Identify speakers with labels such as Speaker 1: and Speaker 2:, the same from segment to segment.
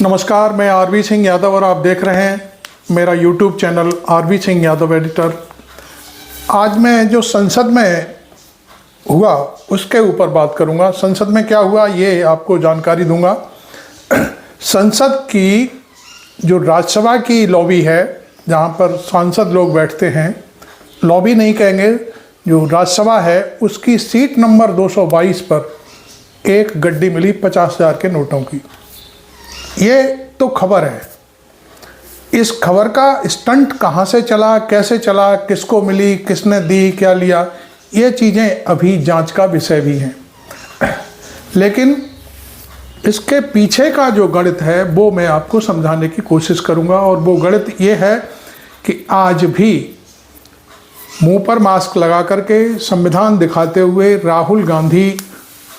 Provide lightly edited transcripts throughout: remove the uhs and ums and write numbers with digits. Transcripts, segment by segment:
Speaker 1: नमस्कार, मैं आरवी सिंह यादव और आप देख रहे हैं मेरा YouTube channel RV Singh Yadav editor. आज मैं जो संसद में हुआ उसके ऊपर बात करूंगा। संसद में क्या हुआ ये आपको जानकारी दूंगा। संसद की जो राज्यसभा की लॉबी है, जहां पर सांसद लोग बैठते हैं, लॉबी नहीं कहेंगे, जो राज्यसभा है उसकी सीट नंबर 222 पर एक गड्डी मिली 50,000 के नोटों की। ये तो खबर है। इस खबर का स्टंट कहाँ से चला, कैसे चला, किसको मिली, किसने दी, क्या लिया, ये चीज़ें अभी जांच का विषय भी हैं। लेकिन इसके पीछे का जो गणित है वो मैं आपको समझाने की कोशिश करूंगा। और वो गणित ये है कि आज भी मुंह पर मास्क लगा करके संविधान दिखाते हुए राहुल गांधी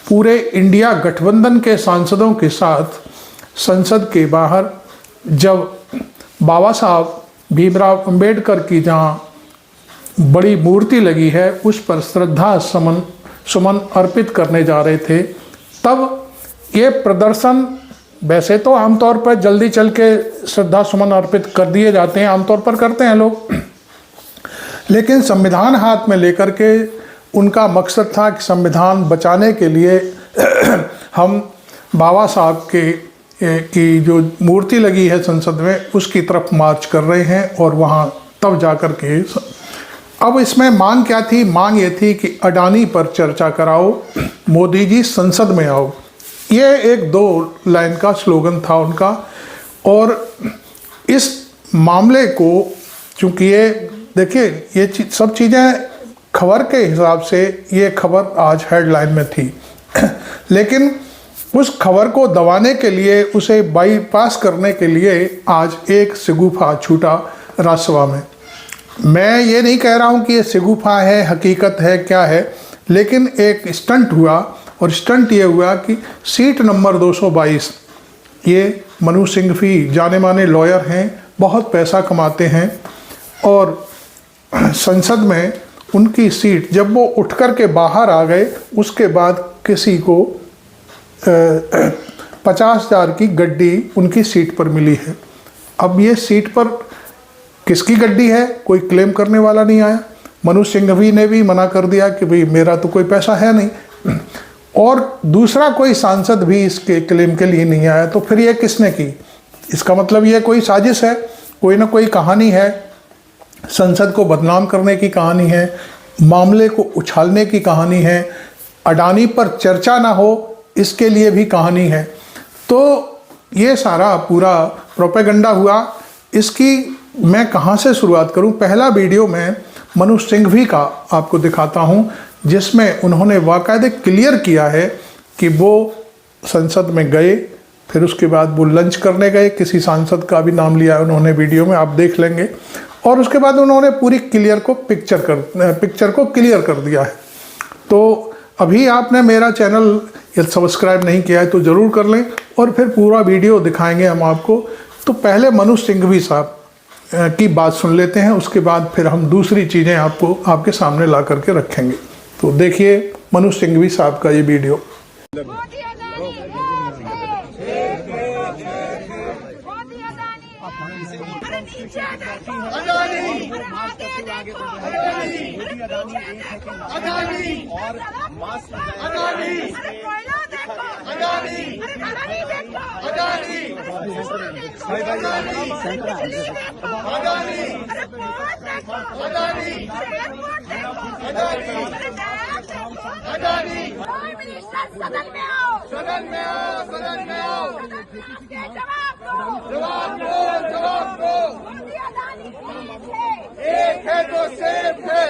Speaker 1: पूरे इंडिया गठबंधन के सांसदों के साथ संसद के बाहर, जब बाबा साहब भीमराव अंबेडकर की जहाँ बड़ी मूर्ति लगी है उस पर श्रद्धा सुमन अर्पित करने जा रहे थे, तब ये प्रदर्शन, वैसे तो आमतौर पर जल्दी चल के श्रद्धा सुमन अर्पित कर दिए जाते हैं, आमतौर पर करते हैं लोग, लेकिन संविधान हाथ में लेकर के उनका मकसद था कि संविधान बचाने के लिए हम बाबा साहब की जो मूर्ति लगी है संसद में उसकी तरफ मार्च कर रहे हैं। और वहाँ तब जाकर के अब इसमें मांग क्या थी? मांग ये थी कि अडानी पर चर्चा कराओ, मोदी जी संसद में आओ। ये एक 2 लाइन का स्लोगन था उनका। और इस मामले को, चूँकि ये देखिए, ये सब चीज़ें खबर के हिसाब से ये खबर आज हेडलाइन में थी, लेकिन उस खबर को दबाने के लिए, उसे बाईपास करने के लिए आज एक शगुफा छूटा राज्यसभा में। मैं ये नहीं कह रहा हूँ कि ये शगुफा है, हकीकत है, क्या है, लेकिन एक स्टंट हुआ। और स्टंट ये हुआ कि सीट नंबर 222, ये मनु सिंघवी जाने माने लॉयर हैं, बहुत पैसा कमाते हैं, और संसद में उनकी सीट, जब वो उठ कर के बाहर आ गए, उसके बाद किसी को 50,000 की गड्डी उनकी सीट पर मिली है। अब ये सीट पर किसकी गड्डी है, कोई क्लेम करने वाला नहीं आया। मनु सिंघवी ने भी मना कर दिया कि भाई मेरा तो कोई पैसा है नहीं, और दूसरा कोई सांसद भी इसके क्लेम के लिए नहीं आया। तो फिर ये किसने की? इसका मतलब ये कोई साजिश है, कोई ना कोई कहानी है, संसद को बदनाम करने की कहानी है, मामले को उछालने की कहानी है, अडानी पर चर्चा ना हो इसके लिए भी कहानी है। तो ये सारा पूरा प्रोपेगेंडा हुआ। इसकी मैं कहाँ से शुरुआत करूँ? पहला वीडियो में मनु सिंघवी का आपको दिखाता हूँ, जिसमें उन्होंने बाकायदे क्लियर किया है कि वो संसद में गए, फिर उसके बाद वो लंच करने गए, किसी सांसद का भी नाम लिया उन्होंने वीडियो में, आप देख लेंगे। और उसके बाद उन्होंने पूरी पिक्चर को क्लियर कर दिया है। तो अभी आपने मेरा चैनल यदि सब्सक्राइब नहीं किया है तो ज़रूर कर लें, और फिर पूरा वीडियो दिखाएंगे हम आपको। तो पहले मनु सिंघवी साहब की बात सुन लेते हैं, उसके बाद फिर हम दूसरी चीज़ें आपको आपके सामने ला करके रखेंगे। तो देखिए मनु सिंघवी साहब का ये वीडियो।
Speaker 2: सदन में आओ, सदन में आओ, सदन में आओ, जवाब दो, एक है तो सेफ है।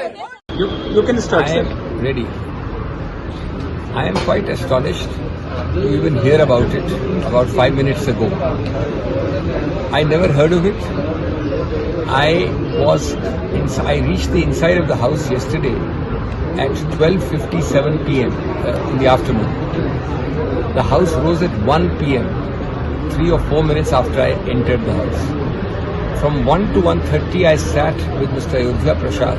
Speaker 3: You can start, sir.
Speaker 4: I am ready. I am quite astonished to even hear about it about 5 minutes ago. I never heard of it. I reached the inside of the house yesterday at 12:57 p.m. In the afternoon. The house rose at 1 p.m. 3 or 4 minutes after I entered the house. From 1 to 1:30 I sat with Mr. Ayodhya Prasad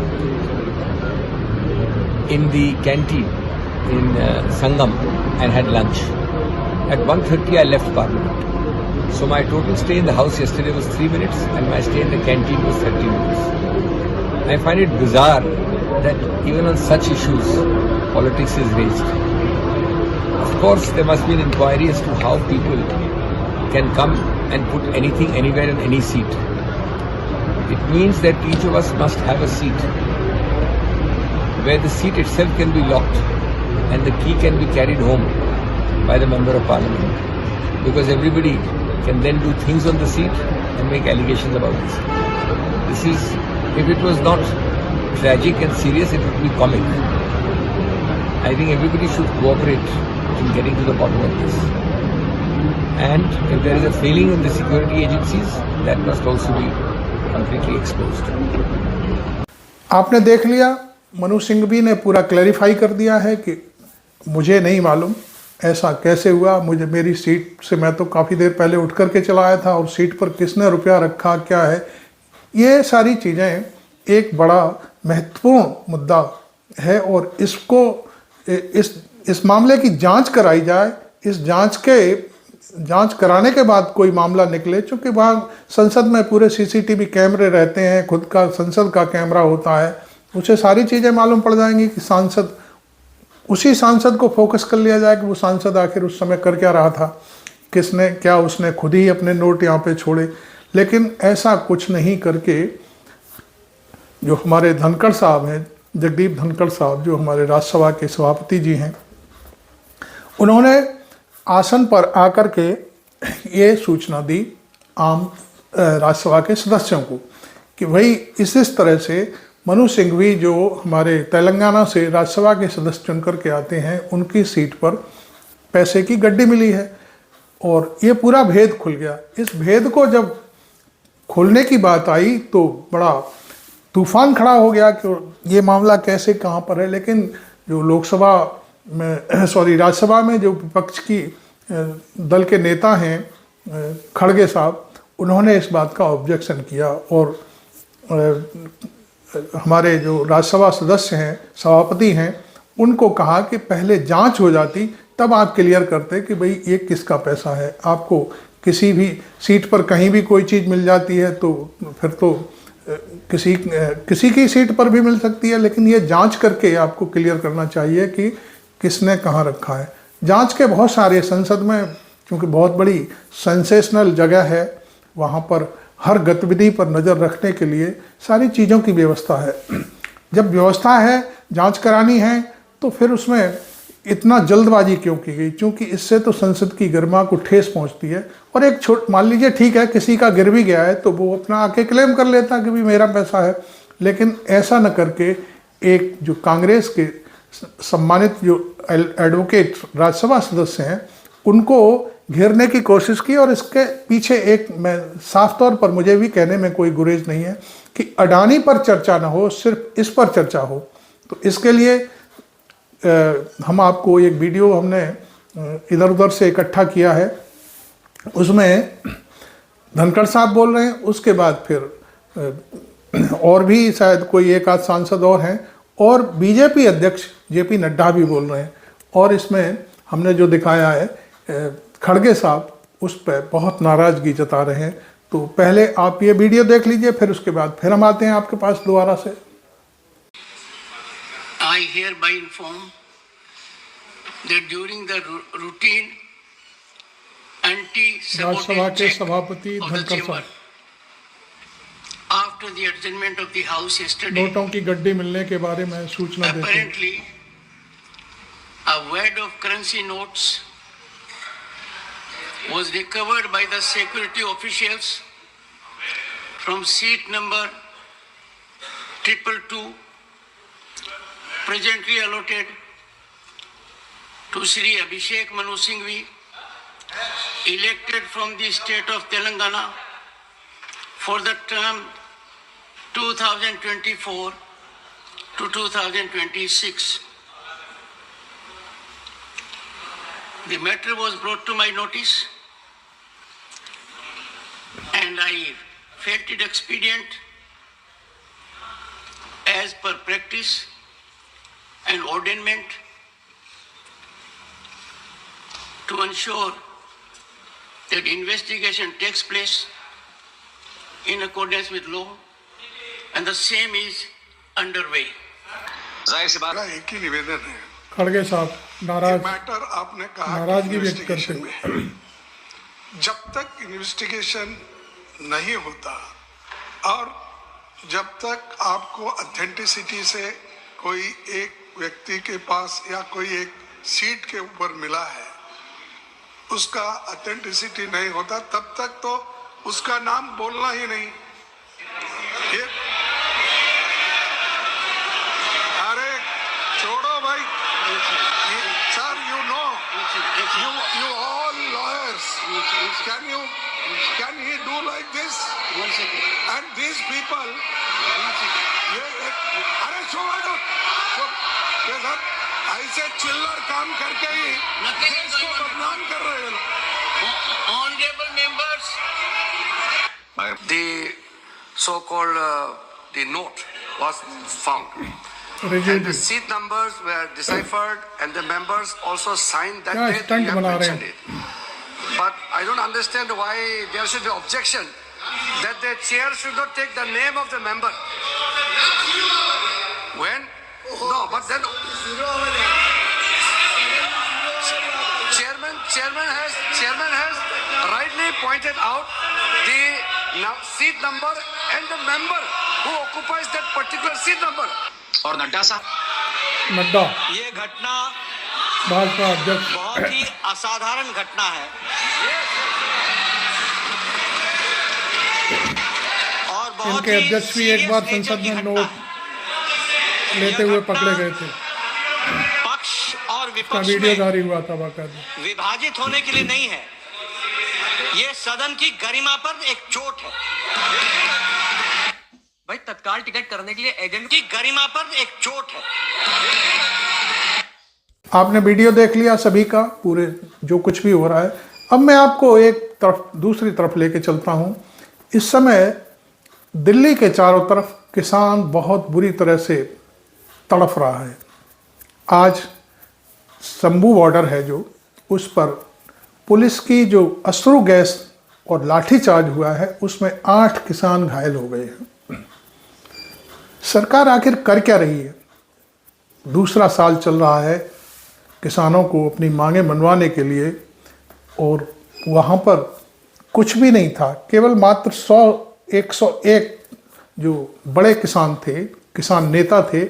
Speaker 4: in the canteen in Sangam and had lunch. At 1:30 I left Parliament. So my total stay in the house yesterday was 3 minutes and my stay in the canteen was 30 minutes. I find it bizarre that even on such issues, politics is raised. Of course, there must be an inquiry as to how people can come and put anything anywhere in any seat. It means that each of us must have a seat where the seat itself can be locked and the key can be carried home by the Member of Parliament. Because everybody can then do things on the seat and make allegations about this. This is, if it was not tragic and serious, it would be comic. I think everybody should cooperate in getting to the bottom of this. And if there is a failing in the security agencies, that must also be completely exposed.
Speaker 1: आपने देख लिया, मनु सिंघवी ने पूरा clarify कर दिया है कि मुझे नहीं मालूम ऐसा कैसे हुआ, मुझे मेरी सीट से मैं तो काफ़ी देर पहले उठ करके चला आया था और सीट पर किसने रुपया रखा क्या है, ये सारी चीज़ें एक बड़ा महत्वपूर्ण मुद्दा है और इसको इस मामले की जांच कराई जाए। इस जांच कराने के बाद कोई मामला निकले, चूँकि वहाँ संसद में पूरे सीसीटीवी कैमरे रहते हैं, खुद का संसद का कैमरा होता है, उसे सारी चीज़ें मालूम पड़ जाएंगी कि उसी सांसद को फोकस कर लिया जाए कि वो सांसद आखिर उस समय कर क्या रहा था, किसने क्या, उसने खुद ही अपने नोट यहाँ पे छोड़े। लेकिन ऐसा कुछ नहीं करके जो हमारे धनखड़ साहब हैं, जगदीप धनखड़ साहब, जो हमारे राज्यसभा के सभापति जी हैं, उन्होंने आसन पर आकर के ये सूचना दी आम राज्यसभा के सदस्यों को कि भाई इस तरह से मनु सिंघवी जो हमारे तेलंगाना से राज्यसभा के सदस्य चुन करके आते हैं, उनकी सीट पर पैसे की गड्डी मिली है और ये पूरा भेद खुल गया। इस भेद को जब खोलने की बात आई तो बड़ा तूफान खड़ा हो गया कि ये मामला कैसे कहाँ पर है। लेकिन जो लोकसभा में राज्यसभा में जो विपक्ष की दल के नेता हैं खड़गे साहब, उन्होंने इस बात का ऑब्जेक्शन किया और हमारे जो राज्यसभा सदस्य हैं, सभापति हैं, उनको कहा कि पहले जांच हो जाती तब आप क्लियर करते कि भाई ये किसका पैसा है। आपको किसी भी सीट पर कहीं भी कोई चीज़ मिल जाती है तो फिर तो किसी की सीट पर भी मिल सकती है, लेकिन ये जांच करके आपको क्लियर करना चाहिए कि किसने कहाँ रखा है। जांच के बहुत सारे संसद में, क्योंकि बहुत बड़ी सेंसेशनल जगह है, वहाँ पर हर गतिविधि पर नज़र रखने के लिए सारी चीज़ों की व्यवस्था है। जब व्यवस्था है, जांच करानी है, तो फिर उसमें इतना जल्दबाजी क्यों की गई? क्योंकि इससे तो संसद की गरिमा को ठेस पहुंचती है। और एक मान लीजिए ठीक है, किसी का गिर भी गया है तो वो अपना आके क्लेम कर लेता कि भी मेरा पैसा है, लेकिन ऐसा न करके एक जो कांग्रेस के सम्मानित जो एडवोकेट राज्यसभा सदस्य हैं, उनको घेरने की कोशिश की। और इसके पीछे एक, मैं साफ तौर पर, मुझे भी कहने में कोई गुरेज नहीं है कि अडानी पर चर्चा ना हो, सिर्फ इस पर चर्चा हो। तो इसके लिए हम आपको एक वीडियो हमने इधर उधर से इकट्ठा किया है, उसमें धनखड़ साहब बोल रहे हैं, उसके बाद फिर और भी शायद कोई एक आध सांसद और हैं, और बीजेपी अध्यक्ष जेपी नड्डा भी बोल रहे हैं। और इसमें हमने जो दिखाया है, खड़गे साहब उस पर बहुत नाराज़गी जता रहे हैं। तो पहले आप ये वीडियो देख लीजिए, फिर उसके बाद फिर हम आते हैं आपके पास दोबारा से।
Speaker 3: I hereby inform that during the routine
Speaker 1: Rajya Sabha
Speaker 3: anti-sabotage
Speaker 1: के
Speaker 3: check
Speaker 1: सभापति
Speaker 3: of the
Speaker 1: धनखड़
Speaker 3: chamber,
Speaker 1: साहब,
Speaker 3: after the adjournment of the house yesterday,
Speaker 1: नोटों की गड्डी मिलने के बारे में सूचना देते हैं।
Speaker 3: apparently a wad of currency notes was recovered by the security officials from seat number 222, presently allotted to Shri Abhishek Manu Singhvi, elected from the state of Telangana for the term 2024 to 2026. The matter was brought to my notice and I felt it expedient, as per practice and ordainment, to ensure that investigation takes place in accordance with law and the same is underway.
Speaker 5: जाहिर सी बात
Speaker 6: मेरा एक ही निवेदन है,
Speaker 1: खड़गे साहब नाराज
Speaker 6: matter आपने कहा
Speaker 1: नाराजगी व्यक्त
Speaker 6: इन्वेस्टिगेशन
Speaker 1: करते
Speaker 6: में है। जब तक इन्वेस्टिगेशन नहीं होता और जब तक आपको ऑथेंटिसिटी से कोई एक व्यक्ति के पास या कोई एक सीट के ऊपर मिला है, उसका ऑथेंटिसिटी नहीं होता, तब तक तो उसका नाम बोलना ही नहीं। ये अरे छोड़ो भाई sir, you know you all lawyers, can he do like this? And these people, अरे छोड़ो तो, ये सर ऐसे चिल्लर काम करके ही देश को बदनाम कर रहे हैं।
Speaker 3: Honorable members,
Speaker 5: the so-called the note was found.
Speaker 1: Review
Speaker 5: And the seat numbers were deciphered and the members also signed that
Speaker 1: क्या
Speaker 5: date.
Speaker 1: stunt
Speaker 5: You have
Speaker 1: बना रहे
Speaker 5: mentioned it. But I don't understand why there should be objection that the chair should not take the name of the member. When? No, but then chairman has rightly pointed out the seat number and the member who occupies that particular seat number.
Speaker 7: और नड्डा साहब,
Speaker 1: नड्डा
Speaker 7: ये घटना
Speaker 1: भाजपा अध्यक्ष
Speaker 7: बहुत ही असाधारण घटना है और बहुत
Speaker 1: इनके
Speaker 7: ही
Speaker 1: अध्यक्ष भी एक बार
Speaker 7: serious nature
Speaker 1: संसद
Speaker 7: की
Speaker 1: में
Speaker 7: घटना
Speaker 1: नोट
Speaker 7: है।
Speaker 1: लेते
Speaker 7: यह
Speaker 1: हुए
Speaker 7: घटना
Speaker 1: पकड़े गए थे,
Speaker 7: पक्ष और
Speaker 1: का
Speaker 7: विपक्ष
Speaker 1: वीडियो
Speaker 7: में
Speaker 1: जारी हुआ था बाकायदा।
Speaker 7: विभाजित होने के लिए नहीं है, ये सदन की गरिमा पर एक चोट है। भाई तत्काल टिकट करने के लिए एजेंट की गरिमा पर एक चोट है।
Speaker 1: आपने वीडियो देख लिया सभी का, पूरे जो कुछ भी हो रहा है। अब मैं आपको एक तरफ दूसरी तरफ लेके चलता हूँ। इस समय दिल्ली के चारों तरफ किसान बहुत बुरी तरह से तड़फ रहा है। आज शंभू बॉर्डर है जो, उस पर पुलिस की जो अश्रु गैस और लाठीचार्ज हुआ है, उसमें 8 किसान घायल हो गए हैं। सरकार आखिर कर क्या रही है? दूसरा साल चल रहा है किसानों को अपनी मांगें मनवाने के लिए, और वहाँ पर कुछ भी नहीं था। केवल मात्र 101 जो बड़े किसान थे, किसान नेता थे,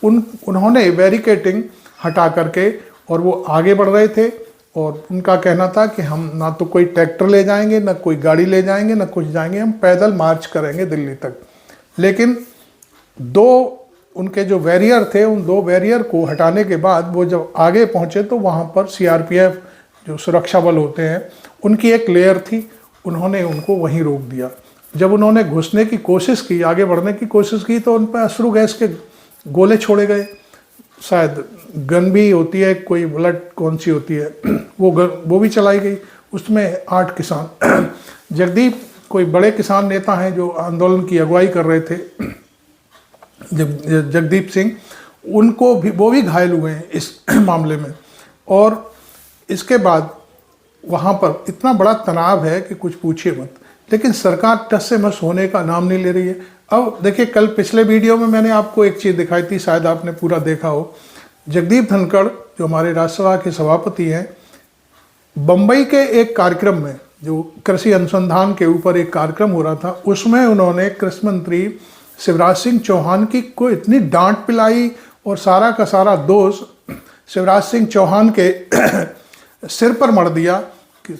Speaker 1: उन्होंने बैरिकेडिंग हटा करके और वो आगे बढ़ रहे थे। और उनका कहना था कि हम ना तो कोई ट्रैक्टर ले जाएंगे, ना कोई गाड़ी ले जाएंगे, ना कुछ जाएंगे, हम पैदल मार्च करेंगे दिल्ली तक। लेकिन 2 उनके जो बैरियर थे, उन 2 बैरियर को हटाने के बाद वो जब आगे पहुँचे तो वहाँ पर सीआरपीएफ जो सुरक्षा बल होते हैं, उनकी एक लेयर थी, उन्होंने उनको वहीं रोक दिया। जब उन्होंने घुसने की कोशिश की, आगे बढ़ने की कोशिश की, तो उन पर अश्रु गैस के गोले छोड़े गए। शायद गन भी होती है, कोई बुलेट कौन सी होती है, वो भी चलाई गई। उसमें 8 किसान, जगदीप कोई बड़े किसान नेता हैं जो आंदोलन की अगुवाई कर रहे थे, जगदीप सिंह, उनको भी, वो भी घायल हुए हैं इस मामले में। और इसके बाद वहाँ पर इतना बड़ा तनाव है कि कुछ पूछिए मत। लेकिन सरकार टस से मस होने का नाम नहीं ले रही है। अब देखिए, कल पिछले वीडियो में मैंने आपको एक चीज़ दिखाई थी, शायद आपने पूरा देखा हो। जगदीप धनखड़ जो हमारे राज्यसभा के सभापति हैं, बम्बई के एक कार्यक्रम में, जो कृषि अनुसंधान के ऊपर एक कार्यक्रम हो रहा था, उसमें उन्होंने कृषि मंत्री शिवराज सिंह चौहान की को इतनी डांट पिलाई और सारा का सारा दोष शिवराज सिंह चौहान के सिर पर मढ़ दिया कि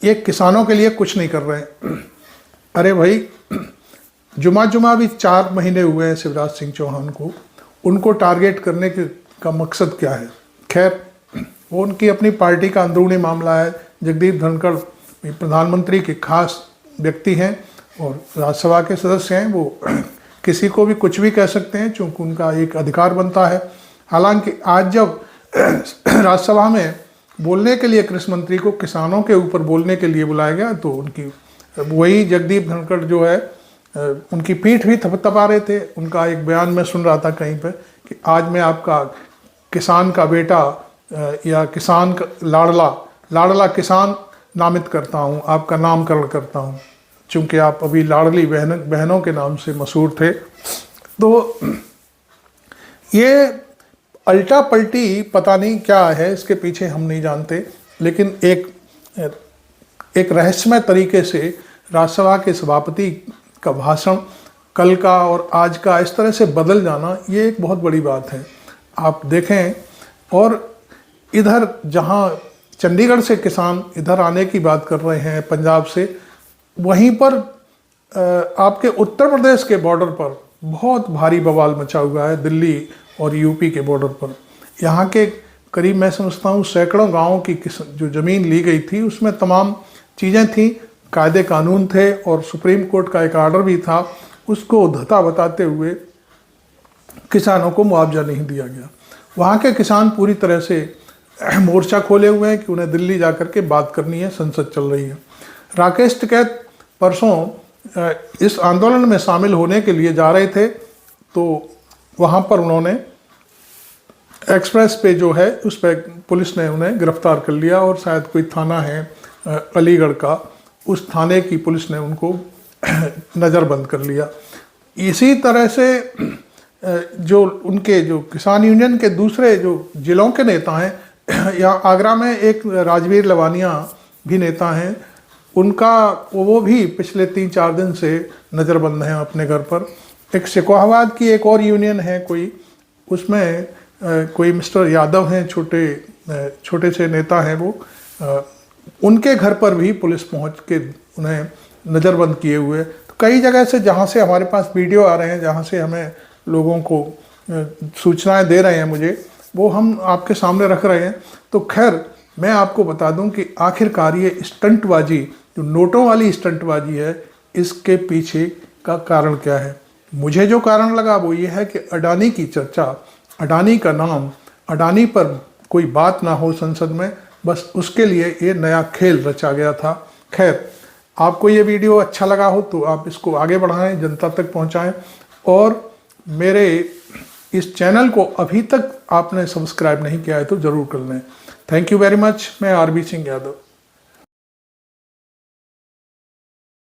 Speaker 1: ये किसानों के लिए कुछ नहीं कर रहे हैं। अरे भाई, जुमा भी 4 महीने हुए हैं शिवराज सिंह चौहान को, उनको टारगेट करने का मकसद क्या है? खैर, वो उनकी अपनी पार्टी का अंदरूनी मामला है। जगदीप धनखड़ प्रधानमंत्री के खास व्यक्ति हैं और राज्यसभा के सदस्य हैं, वो किसी को भी कुछ भी कह सकते हैं, चूँकि उनका एक अधिकार बनता है। हालांकि आज जब राज्यसभा में बोलने के लिए कृषि मंत्री को किसानों के ऊपर बोलने के लिए बुलाया गया, तो उनकी वही जगदीप धनखड़ जो है, उनकी पीठ भी थपथपा रहे थे। उनका एक बयान में सुन रहा था कहीं पर कि आज मैं आपका किसान का बेटा या किसान का लाडला किसान नामित करता हूँ, आपका नामकरण करता हूँ, चूँकि आप अभी लाडली बहनों के नाम से मशहूर थे। तो ये अल्टा पल्टी पता नहीं क्या है, इसके पीछे हम नहीं जानते, लेकिन एक रहस्यमय तरीके से राज्यसभा के सभापति का भाषण कल का और आज का इस तरह से बदल जाना, ये एक बहुत बड़ी बात है। आप देखें, और इधर जहाँ चंडीगढ़ से किसान इधर आने की बात कर रहे हैं पंजाब से, वहीं पर आपके उत्तर प्रदेश के बॉर्डर पर बहुत भारी बवाल मचा हुआ है, दिल्ली और यूपी के बॉर्डर पर। यहाँ के करीब मैं समझता हूँ सैकड़ों गाँवों की जो ज़मीन ली गई थी, उसमें तमाम चीज़ें थी, कायदे कानून थे, और सुप्रीम कोर्ट का एक आर्डर भी था, उसको धता बताते हुए किसानों को मुआवजा नहीं दिया गया। वहाँ के किसान पूरी तरह से मोर्चा खोले हुए हैं कि उन्हें दिल्ली जाकर के बात करनी है, संसद चल रही है। राकेश टिकैत परसों इस आंदोलन में शामिल होने के लिए जा रहे थे, तो वहाँ पर उन्होंने एक्सप्रेस पे जो है उस पर पुलिस ने उन्हें गिरफ्तार कर लिया, और शायद कोई थाना है अलीगढ़ का, उस थाने की पुलिस ने उनको नज़रबंद कर लिया। इसी तरह से जो उनके जो किसान यूनियन के दूसरे जो ज़िलों के नेता हैं, यहाँ आगरा में एक राजवीर लवानिया भी नेता हैं, उनका वो भी पिछले 3-4 दिन से नज़रबंद हैं अपने घर पर। एक सिकोहाबाद की एक और यूनियन है कोई, उसमें कोई मिस्टर यादव हैं, छोटे से नेता हैं वो, उनके घर पर भी पुलिस पहुंच के उन्हें नज़रबंद किए हुए। तो कई जगह से जहां से हमारे पास वीडियो आ रहे हैं, जहां से हमें लोगों को सूचनाएं दे रहे हैं मुझे, वो हम आपके सामने रख रहे हैं। तो खैर, मैं आपको बता दूं कि आखिरकार ये स्टंटबाजी, जो नोटों वाली स्टंटबाजी है, इसके पीछे का कारण क्या है। मुझे जो कारण लगा वो ये है कि अडानी की चर्चा, अडानी का नाम, अडानी पर कोई बात ना हो संसद में, बस उसके लिए ये नया खेल रचा गया था। खैर, आपको ये वीडियो अच्छा लगा हो तो आप इसको आगे बढ़ाएं, जनता तक पहुंचाएं, और मेरे इस चैनल को अभी तक आपने सब्सक्राइब नहीं किया है तो ज़रूर कर लें। Thank you very much. मैं आरबी सिंह यादव।